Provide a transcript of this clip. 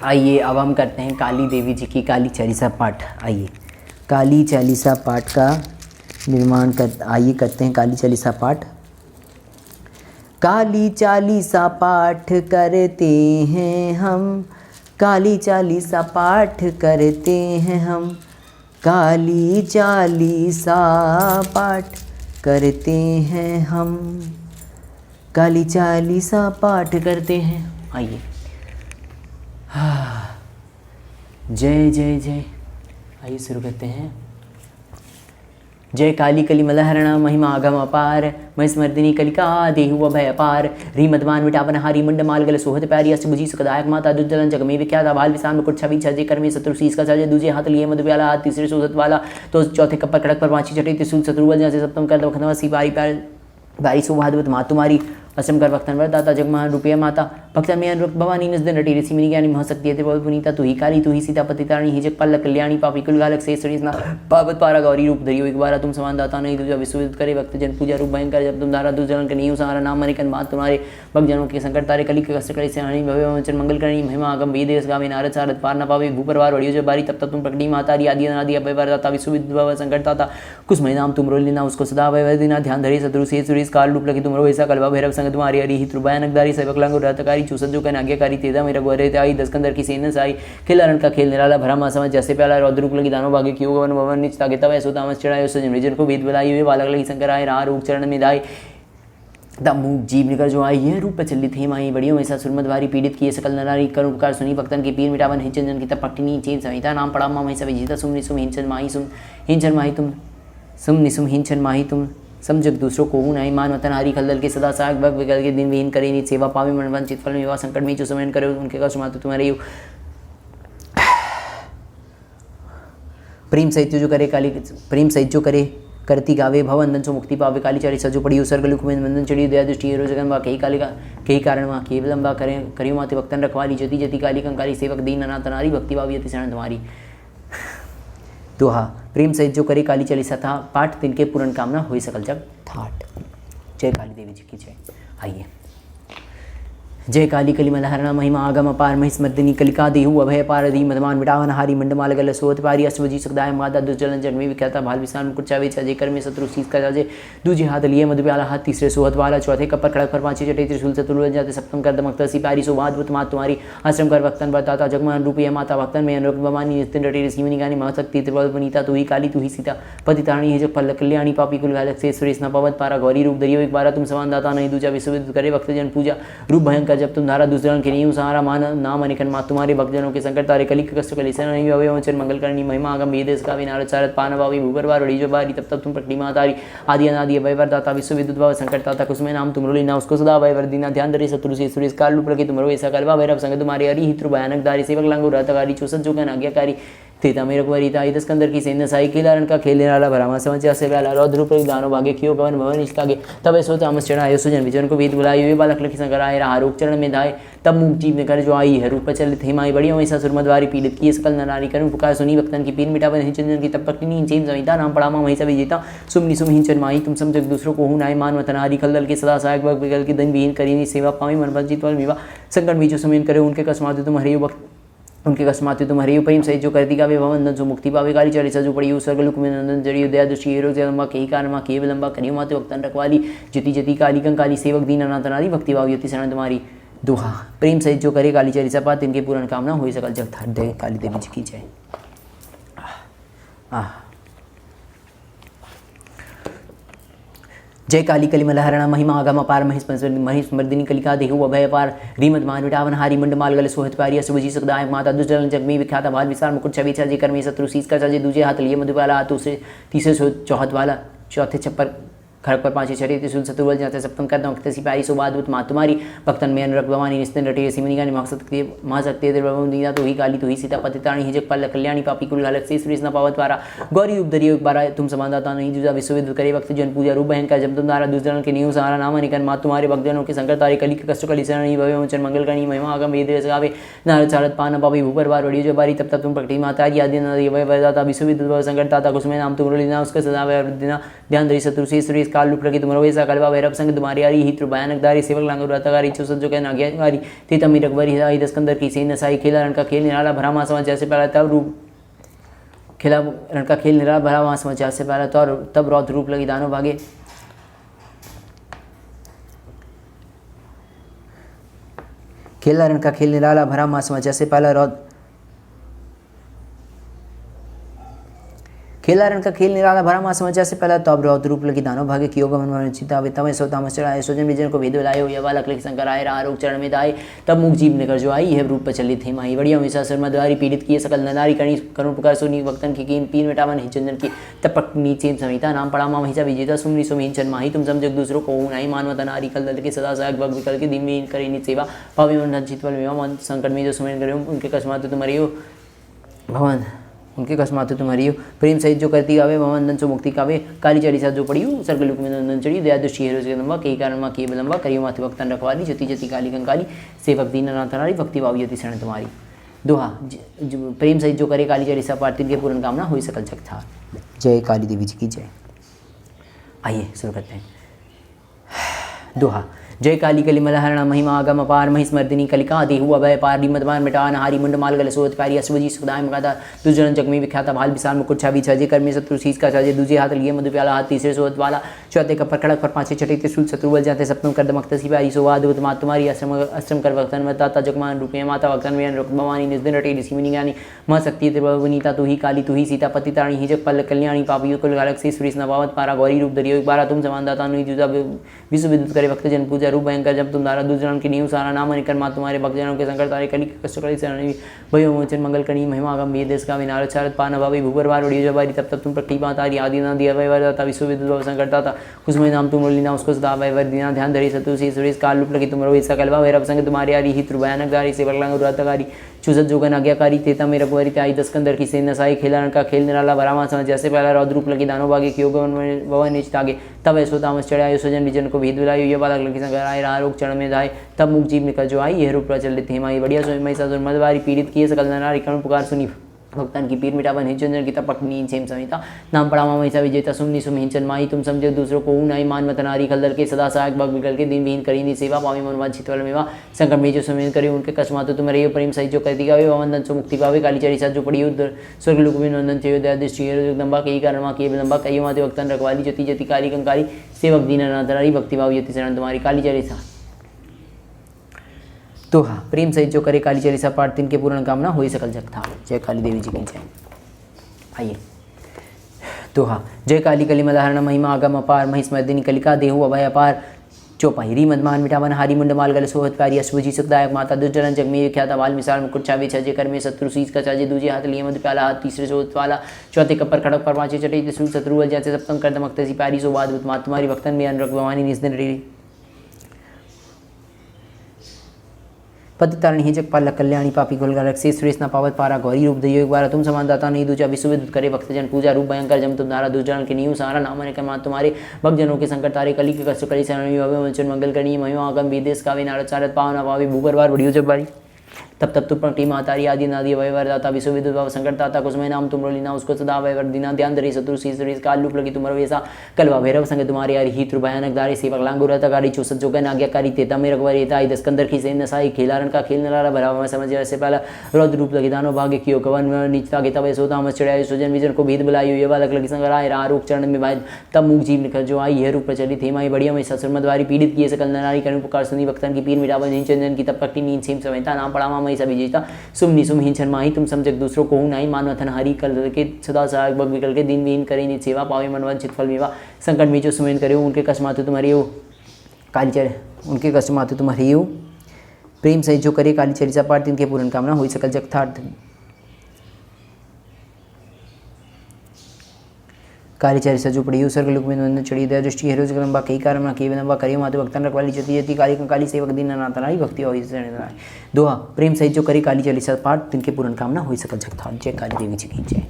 आइए अब हम करते हैं काली देवी जी की काली चालीसा पाठ। आइए काली चालीसा पाठ का निर्माण आइए करते हैं काली चालीसा पाठ। काली चालीसा पाठ करते हैं हम, काली चालीसा पाठ करते हैं हम, काली चालीसा पाठ करते हैं हम, काली चालीसा पाठ करते हैं। आइए जय जय जय। आइए शुरू करते हैं। जय काली कली मलहरणा महिमा आगम अपार, महिस्मर्दिनी कलिका देहु अभय अपार, री मदमान विटावन हारी मुंड माल गल सोहत प्यारी अष्टभुजी सुखदायक माता दुर्जलन जग में विख्यात बाल विशाल मुकुट छवि छजे कर में शत्रु शीस का छजे, दूजे हाथ लिए मधु प्याला, हाथ तीसरे सोहत वाला, तो चौथे कपर खड़क पर पांची छठी त्रिशूल शत्रुवल जैसे सप्तम कर दखनवा सी बारी प्यार बारी सुभादवत माँ तुम्हारी, अष्टम कर भक्तन वरदाता जगमोहन रूपया माता, भक्तन में अनुरक्त भवानी निजदन नटी ऋषि मुनि ज्ञानी महशक्ति अति बहुत पुनीता, तू ही काली तू ही सीता पति तारणी ही जग पाल कल्याणी, पापी कुल गालक से सुरीसना पावत पारा गौरी रूप धरियो, एक बार तुम समान दाता नहीं दूजा विश्वविद करे भक्त जन पूजा रूप भयंकर, जब तुम धारा दुर्जन के नहीं सहारा नाम मनिकन बात तुम्हारे, भक्त जनों के संकट तारे कली के कष्ट करे सेनानी भव्य वचन मंगल करणी, महिमा आगम वेद गावे नारद सारद पार न पावे, भूपरवार वड़ियो जब बारी तब तक तुम प्रकटी माता आदि अनादि अभय वरदाता विश्वविद भव संकट दाता, कुछ नाम तुम रो लेना उसको सदा भय देना, ध्यान धरे शत्रु से सुरेश काल रूप लगे तुम रो ऐसा कलवा भैरव संग तुम्हारी हरि हित भयानकदारी सेवक लंगो रहतकारी चूसत जो कन आज्ञाकारी तेजा मेरा गोरे आई दस्कंदर की सेना साई, खेलारण का खेल निराला भरमा समझ जैसे प्याला रौद्रुक लगी दानों भागे क्यों वन भवन निच तागे तब ऐसो तामस चढ़ाए उस जन को वेद बलाई हुए बालक लगी शंकर आए राह रूप चरण में दाई, तब मुख जीव निकल जो आई है रूप प्रचलित हे माही बड़ियों ऐसा सुरमदवारी पीड़ित किए सकल नरारी कर उपकार सुनी भक्तन के पीर मिटावन हिंचन जन की तब पट्टिनी चेन संहिता नाम पड़ा माँ सब जीता सुम निसुम हिंचन माही सुम हिंचन माही तुम सुम निसुम हिंचन माही तुम समझक दूसरों को नहीं मान वतन हारी खलदल के सदा साग भग विकल के दिन विहीन करे नित सेवा पावे मनवन चित फल विवाह संकट में जो समयन करे उनके का सुमातु तुम्हारे यु प्रेम सहित जो करे काली प्रेम सहित जो करे करती गावे भवंदन सो मुक्ति पावे, काली चाली सजो पड़ी उसर्ग लुक में वंदन चढ़ी दया दृष्टि हेरो जगन वा कही काली का कही कारण वा केवलम वा करें करियो माते भक्तन रखवाली जति जति काली कंकाली सेवक दीन अनाथ नारी भक्ति भावी अति शरण तुम्हारी। दोहा प्रेम सहित जो करे काली चालीसा था पाठ तिनके पूर्ण कामना हुई सकल जग थाट। जय काली देवी जी की जय। आइए जय काली कली मलहरणा महिमा आगम अपार, महिस्मर्दिनी कलिका देहु अभय अपार, धी मदमान विटावन हारी मंडमाल गल सोहत पारी, अष्टभुजी सुखदाय माता दुर्जलन जग में विख्याता भाल विशाल मुकुट छवि छजे कर में शत्रु शीस का जाजे, दूजे हाथ लिए मधु प्याला, हाथ तीसरे सोहत वाला, चौथे कपर खड़क पर पांचे चटे त्रिशूल शत्रुवल जाते, सप्तम कर दमकता सिपारी सुभादवत मात तुम्हारी, अष्टम कर भक्तन वरदाता जगमोहन रूपया माता, भक्तन में अनुरक्त भवानी निस्तिन नटी ऋषि मुनि ज्ञानी महशक्ति त्रिपुर पुनीता, तू ही काली तू ही सीता पति तारणी है जग फल कल्याणी, पापी कुल गालक से सुरेश न पवत पारा गौरी रूप धरियो, एक बार तुम समान दाता नहीं दूजा विश्वविद करे भक्त जन पूजा रूप भयंकर, जब तुम धारा दूसरा के नहीं सहारा मान नाम अनिकन मात तुम्हारे भक्तजनों के संकट तारे कली कष्ट कली सेना नहीं अवय वचन मंगल करनी, महिमा आगम वेद का नारद सारद पान भावी भूपरवार वड़ी जो बारी तब तक तुम प्रकटी मातारी आदि अनादि अभय वरदाता विश्व विद्युत भाव संकट ताता कुसुमे नाम तुम रो लेना उसको सदा भय वर्दीना, ध्यान धरे शत्रु से सुरेश काल रूप लगे तुम रो ऐसा कलवा भैरव संग तुम्हारी हरि हित भयानक दारी सेवक लंगो रहतकारी चूसत जो कन आज्ञाकारी तेता मेरे वरिता आई दस्कंदर की सेना साई खेलारण का खेलने वाला भरामा समझ से वाला रौद्र रूप दानो भागे क्यों गवन भवन इसकागे तब ऐसो तामस चढ़ाए सुजन विजन को वेद बुलाए हुए बालक लखी शंकर आए रहा रूप चरण में धाए, तब मुख जीव ने कर जो आई है रूप चलित हेमाई बड़ियों ऐसा सुरमदवारी पीड़ित किए सकल नरारी करूँ पुकार सुनी भक्तन की पीर मिटावन हिंचन की तब पत्नी चेन संहिता नाम पड़ा वहीं सभी जीता सुम निसुम हिंचन माही तुम समझक दूसरों को हूँ नाय मान वतन हारी खलदल के सदा सहायक भग विकल के दिन विहीन करी सेवा पावी मन जीत विवाह संकट बीचो समयन करे उनके कस्मात तुम हरियो भक्त उनके कस्माते तुम हरियो प्रेम सहित जो करती गावे भवंदन जो मुक्ति पावे, काली चालीसा जो पड़ी सर्ग लुक में नंदन जड़ियो दया दृष्टि हेरो जगम्बा कही कारमा केवल लंबा करियो माते भक्तन रखवाली जति जति काली कंकाली सेवक दीन अनाथ नारी भक्ति भावी अति शरण तुम्हारी। दोहा प्रेम सहित जो करे काली चालीसा पाठ इनके पूर्ण कामना हुई सकल जग थाट। जय काली देवी जी की जय। जय काली कली मलहरणा महिमा आगम अपार, महिस्मर्दिनी कलिका देहु अभय अपार, रीमद मान विटावन हारी मंड माल गल सोहत पारी, अष्टभुजी सुखदायक माता दुर्जलन जग में विख्याता भाल विशाल मुकुट छवि छजे कर में शत्रु शीस का छजे, दूजे हाथ लिए मधु वाला, हाथ दूसरे तीसरे चौहत वाला, चौथे छप्पर खड़क पर पांचे छठे त्रिशूल शत्रुवल जाते, सप्तम कर दमकते सिपाही सुबादवत मात तुम्हारी, भक्तन में अनुरक्त भवानी निस्तिन रटे ऋषि मुनि ज्ञानी महशक्ति दीना तू ही काली तू ही सीता पति तारणी हिजक पल कल्याणी, पापी कुल गालक से सुरेश न पावत पारा गौरी रूप धरियो, एक बार तुम समान दाता नहीं दूजा विश्वविद करे भक्त जन पूजा रूप भयंकर, जब तुम धारा दूसरा के नींव सहारा नाम अनिकन मात तुम्हारे भक्तजनों के संकट तारे कली के कष्ट कली शरण भव्य वचन मंगल करनी, महिमा आगम वेद गावे नारद सारद पान पापी भूपरवार वड़ी जो बारी तब तक तुम प्रकटी माता आदि वरदाता विश्वविद संकट ताता कुसुमे नाम तुम रो लेना उसका सदा वरदिना, ध्यान धरि शत्रु से सुरेश काल लूप लगी तुम्हारो वैसा कलवा भैरव संग तुम्हारी आरी हित भयानक दारी सेवक लांगो रातागारी चुसत जो कहना आज्ञाकारी ती तमी रकबरी आई दस्कंदर की सी नसाई खेला रण का खेल निराला भरा मासमा जैसे पहला तब रूप खेला रण का खेल निराला भरा मासमा जैसे पहला तब रौद्र रूप लगी दानों भागे खेला रण का खेल निराला भरा मासमा जैसे पहला रौद्र खेला रण का खेल निराला भरा मास समझा से पहला तब रौद्र रूप लगी दानव भागे कियो गमन चिता विता में सोतामस चढ़ाए सोजन विजन को भेद लायो या बालक लिख शंकर आए आरोग चरण में दाए तब मुख जीव निकर जो आई है रूप पर चली थी माही बढ़िया हमेशा शर्मद्वारी पीड़ित किए सकल नदारी कणी करुण पुकार सुनी वक्तन की कीन पीन मिटावन हिचंदन की तपक नीचे संहिता नाम पड़ा महिषा विजेता सुमनी सुमीन चन माही तुम समझ दूसरों को नहीं मानवत नारी कल दल के सदा सहायक भग विकल के दिन में करे नित सेवा पावी मन चितवल में मन संकट में जो सुमेन करे उनके कस्मात तुम्हारी भवन उनके कस्मात तुम्हारी प्रेम सहित जो करती गावे भवंदन सो मुक्ति कावे काली चालीसा जो पड़ी सर्गलुक में नंदन चढ़ी दया दृष्टि हेरो जगदम्बा कई कारण माँ के बलम्बा करियो माथे भक्तन रखवाली जति जति काली कंकाली सेवक दीन नाथनारी भक्ति भाव यति शरण तुम्हारी दोहा प्रेम सहित जो करे काली चालीसा पाठ के पूर्ण कामना हुई सकल जग था। जय काली देवी जी की जय। आइए शुरू करते हैं। दोहा जय काली कली मलहरणा महिमा आगम अपार महिस्मर्दिनी कलिका देहु अभय पारी मदमान मिटान हारी मुंड माल गल सोतकारी अश्वजी सुदाय मगादा दुजन जग में विख्याता भाल विशाल मुकुट छवि छजे कर में शत्रु शीस का छजे दूजे हाथ लिए मधु प्याला हाथ तीसरे सोत वाला चौथे कपर खड़क पर पांचवे छठे त्रिशूल शत्रु बल जाते सप्तम कर दमक सिपाही सोवाद मात तुम्हारी आश्रम कर वक्तन मताता जगमान रूपे माता वक्तन में रुक भवानी निजदिन रटे ऋषि मुनि ज्ञानी म शक्ति त्रिभुवनीता तू ही काली तू ही सीता पति तारणी ही जग पल कल्याणी पापियों कुल गालक से सुरेश नवावत पारा गौरी रूप दरियो एक बारा तुम समानदाता नुई जुजा विश्व विद्युत करे भक्त जन पूजा रूप भयंकर जब तुम दारा दूसरा की नींव सारा नाम निकर माँ तुम्हारे भक्तजनों के संकट तारे कली कष्ट कली शरणी भयो मोचन मंगल कणी महिमा गम वेद देश का विनारद शारद पान भावी भूपर भार उड़ी जबारी तब तुम प्रतिभा तारी आदि ना दिया वैवरदाता विश्व विद्युत संकट था उसमें नाम तुम लीना उसको सदा वैवर दीना ध्यान धरी सतु सी सुरेश काल रूप लगी तुम रोहित सकलवा वैरव संग तुम्हारी आरी हित भयानक दारी सेवक लांग उरातकारी चुसत जोगन आज्ञाकारी तेता में रघुवरी आई दस्कंदर की सेन नसाई खेला का खेल निराला भरामा समझ जैसे पहला रौद्र रूप लगी दानों भागे कियो भवन नीच तागे तब ऐसो तामस चढ़े आयो स्वजन विजन को भेद विलायो ये बालक लगी संग आए आरोग चरण में जाए तब मुख जीव निकल जो आई यह रूप प्रचलित हेमाई बढ़िया सोई महिषासुर मदवारी पीड़ित किए सकल नारी करुण पुकार सुनी भक्तन की पीर मिटावन हिंचन की तपक नींद सेम समिता नाम पड़ा महिषा विजेता सुमनी सुम हिंचन माही तुम समझे दूसरों को नाई मान मत नारी खलदल के सदा सहायक भग विकल के दिन विहीन करी सेवा पावी मनवाद चितवल मेवा संकट में जो सुमेन करे उनके कस्मात तुम रही प्रेम सहित जो करती गावे वंदन सो मुक्ति पावे काली चालीसा जो पड़ी स्वर्ग लोक में नंदन चयो दया दृष्टि जगदम्बा कई कारण माँ के विलंबा कई माते भक्तन रखवाली जति जति काली कंकारी सेवक दीनानाथ भक्ति भाव यति शरण तुम्हारी काली चालीसा। तो हाँ प्रेम सहित जो करे काली चालीसा पाठ तिनके पूर्ण कामना हुई सकल जग था। जय काली देवी जी की जय। आइए तो हाँ जय काली कली मदाहरण महिमा आगम अपार महिस्मर्दिनी कलिका देहु अभय अपार चौपाई री मदमान मिटावन हारी मुंड माल गल सोहतकारी अश्वजी सुखदायक माता दुर्जन जग में ख्याता बाल मिसाल मुकुट छावे छजे कर में शत्रु शीस का चाजे दूजे हाथ लिए मधु प्याला हाथ तीसरे सोत वाला चौथे कपर खड़क पर पांचे चटे त्रिशूल शत्रु बल जैसे सप्तम कर दमक सिपाही सो बाद तुम्हारी भक्तन में अनुरक भवानी निस्दिन रे पति तारणी जग पाल कल्याणी पापी गोलगालक से सुरेश न पावत पारा गौरी रूप दयो एक बार तुम समानदाता नहीं दूजा विश्व विद्युत करे भक्तजन पूजा रूप भयंकर जम तुम धारा दुर्जन के नींव सारा नाम ने कमा तुम्हारे भक्तजनों के संकट तारे कली के कष्ट कली शरण वंचन मंगल करनी महिमा आगम विदेश का नारद सारद पावना पावी भूपर बार बढ़ियो जब बारी तब तुम प्रति मातारी आदि नादी वैवरदाता विश्व विद्युत भाव संकटदाता कुसुमय नाम तुम लीना उसको सदा वैवर दीना ध्यान धरी शत्रु सी सुरेश काल रूप लगी तुम्हारा वैसा कलवा भैरव संग तुम्हारी यारी हित भयानक दारी सेवक लांगो रतकारी चूसत जोगन आज्ञाकारी तेता में रघुवरीता आई दस्कंदर की सेन नसाई खेलारण का खेल नलारा भरा मैं समझ ऐसे पहला रौद्र रूप लगी दानो भाग्य कियो कवन नीचता के तब सोता मच चढ़ाई सुजन विजन को भेद बुलायो ये बालक लगी संग आए आरोप चरण में भाई तब मुख जीव निकल जो आई यह रूप प्रचलित हेमाई बढ़िया में ससुरमद्वारी पीड़ित किए सकल नारी करुण पुकार सुनी भक्तन की पीर मिटावन चंदन की तब पट्टी नींद सेम समयता नाम पड़ा मई सभी जीता सुमनी सुम हिंचन माही तुम समझक दूसरों को नाई मानवथन हरी कल के सदा सहायक भग विकल के दिन विहीन करे नित सेवा पावे मनवन चितफल मेवा संकट में जो सुमेन करे उनके कस्मात तुम्हारी हो काली चर उनके कस्मात तुम्हारी हो प्रेम सहित जो करे काली चालीसा पाठ तिनके पूर्ण कामना हुई सकल जग था। काली चालीसा जो पड़ी स्वर्ग लोक में नंदन चढ़ी दया दृष्टि हेरो जगदम्बा कई कारण के विलंबा करियो माते भक्तन रखवाली जति जति काली कंकाली सेवक दीनानाथ नारी भक्ति और दोहा प्रेम सहित जो करे काली चालीसा पाठ तिनके पूर्ण कामना हुई सकल जग था। जय काली देवी जी की जय।